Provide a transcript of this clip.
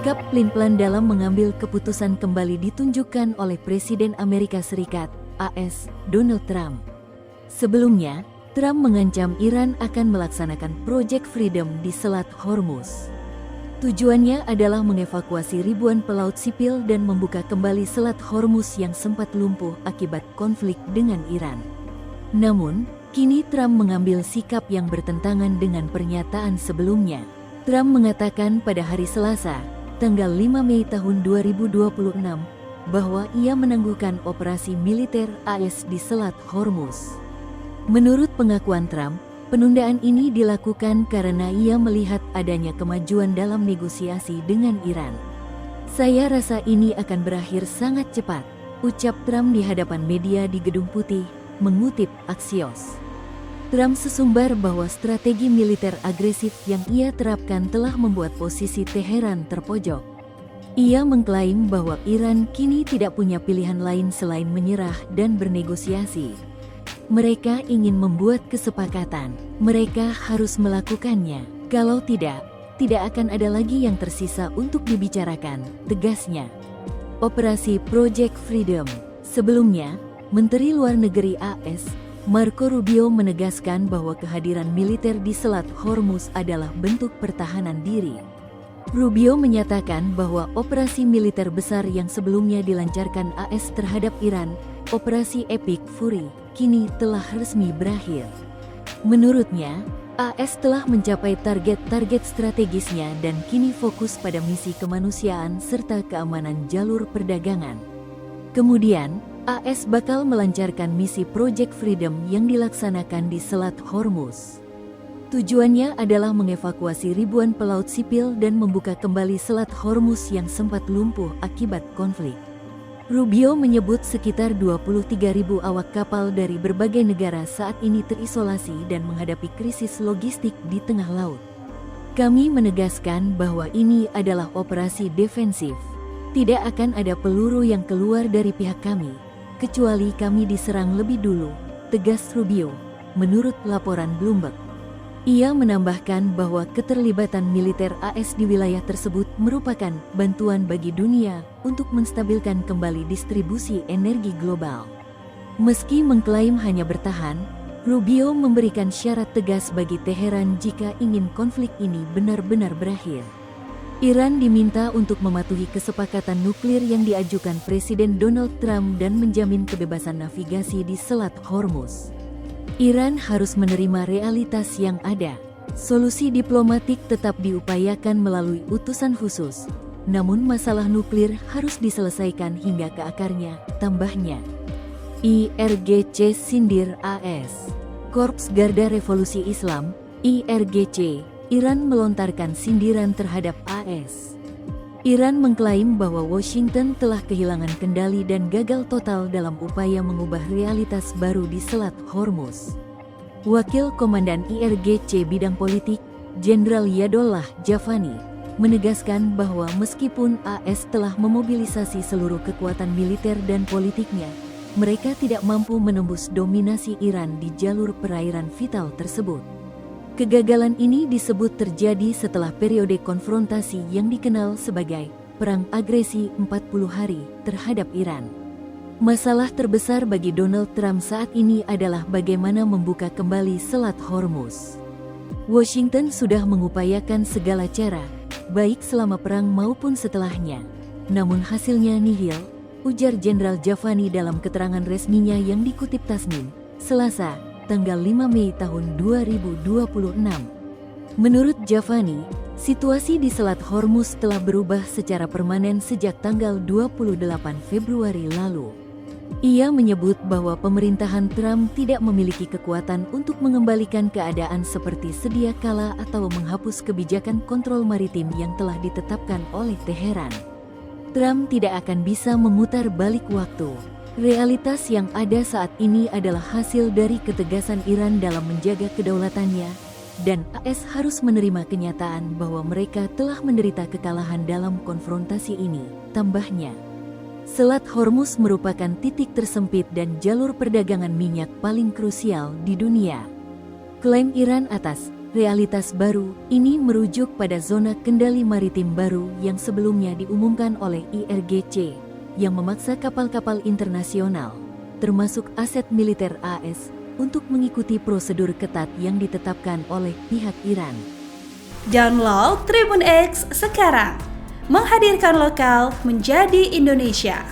Sikap pelin-pelan dalam mengambil keputusan kembali ditunjukkan oleh Presiden Amerika Serikat, AS, Donald Trump. Sebelumnya, Trump mengancam Iran akan melaksanakan Project Freedom di Selat Hormuz. Tujuannya adalah mengevakuasi ribuan pelaut sipil dan membuka kembali Selat Hormuz yang sempat lumpuh akibat konflik dengan Iran. Namun, kini Trump mengambil sikap yang bertentangan dengan pernyataan sebelumnya. Trump mengatakan pada hari Selasa, tanggal 5 Mei tahun 2026, bahwa ia menangguhkan operasi militer AS di Selat Hormuz. Menurut pengakuan Trump, penundaan ini dilakukan karena ia melihat adanya kemajuan dalam negosiasi dengan Iran. "Saya rasa ini akan berakhir sangat cepat," ucap Trump di hadapan media di Gedung Putih, mengutip Axios. Trump sesumbar bahwa strategi militer agresif yang ia terapkan telah membuat posisi Teheran terpojok. Ia mengklaim bahwa Iran kini tidak punya pilihan lain selain menyerah dan bernegosiasi. Mereka ingin membuat kesepakatan. Mereka harus melakukannya. Kalau tidak akan ada lagi yang tersisa untuk dibicarakan, tegasnya. Operasi Project Freedom. Sebelumnya, Menteri Luar Negeri AS, Marco Rubio menegaskan bahwa kehadiran militer di Selat Hormuz adalah bentuk pertahanan diri. Rubio menyatakan bahwa operasi militer besar yang sebelumnya dilancarkan AS terhadap Iran, Operasi Epic Fury, kini telah resmi berakhir. Menurutnya, AS telah mencapai target-target strategisnya dan kini fokus pada misi kemanusiaan serta keamanan jalur perdagangan. Kemudian, AS bakal melancarkan misi Project Freedom yang dilaksanakan di Selat Hormuz. Tujuannya adalah mengevakuasi ribuan pelaut sipil dan membuka kembali Selat Hormuz yang sempat lumpuh akibat konflik. Rubio menyebut sekitar 23.000 awak kapal dari berbagai negara saat ini terisolasi dan menghadapi krisis logistik di tengah laut. "Kami menegaskan bahwa ini adalah operasi defensif. Tidak akan ada peluru yang keluar dari pihak kami, kecuali kami diserang lebih dulu," tegas Rubio, menurut laporan Bloomberg. Ia menambahkan bahwa keterlibatan militer AS di wilayah tersebut merupakan bantuan bagi dunia untuk menstabilkan kembali distribusi energi global. Meski mengklaim hanya bertahan, Rubio memberikan syarat tegas bagi Teheran jika ingin konflik ini benar-benar berakhir. Iran diminta untuk mematuhi kesepakatan nuklir yang diajukan Presiden Donald Trump dan menjamin kebebasan navigasi di Selat Hormuz. Iran harus menerima realitas yang ada. Solusi diplomatik tetap diupayakan melalui utusan khusus, namun masalah nuklir harus diselesaikan hingga ke akarnya, tambahnya. IRGC sindir AS. Korps Garda Revolusi Islam, IRGC, Iran melontarkan sindiran terhadap AS. Iran mengklaim bahwa Washington telah kehilangan kendali dan gagal total dalam upaya mengubah realitas baru di Selat Hormuz. Wakil Komandan IRGC Bidang Politik, Jenderal Yadollah Javani, menegaskan bahwa meskipun AS telah memobilisasi seluruh kekuatan militer dan politiknya, mereka tidak mampu menembus dominasi Iran di jalur perairan vital tersebut. Kegagalan ini disebut terjadi setelah periode konfrontasi yang dikenal sebagai Perang Agresi 40 Hari terhadap Iran. Masalah terbesar bagi Donald Trump saat ini adalah bagaimana membuka kembali Selat Hormuz. Washington sudah mengupayakan segala cara, baik selama perang maupun setelahnya. Namun hasilnya nihil, ujar Jenderal Javani dalam keterangan resminya yang dikutip Tasnim, Selasa, tanggal 5 Mei tahun 2026. Menurut Javani, situasi di Selat Hormuz telah berubah secara permanen sejak tanggal 28 Februari lalu. Ia menyebut bahwa pemerintahan Trump tidak memiliki kekuatan untuk mengembalikan keadaan seperti sedia kala atau menghapus kebijakan kontrol maritim yang telah ditetapkan oleh Teheran. Trump tidak akan bisa memutar balik waktu. Realitas yang ada saat ini adalah hasil dari ketegasan Iran dalam menjaga kedaulatannya, dan AS harus menerima kenyataan bahwa mereka telah menderita kekalahan dalam konfrontasi ini, tambahnya. Selat Hormuz merupakan titik tersempit dan jalur perdagangan minyak paling krusial di dunia. Klaim Iran atas Realitas baru ini merujuk pada zona kendali maritim baru yang sebelumnya diumumkan oleh IRGC yang memaksa kapal-kapal internasional, termasuk aset militer AS, untuk mengikuti prosedur ketat yang ditetapkan oleh pihak Iran. Download Tribun X sekarang, menghadirkan lokal menjadi Indonesia.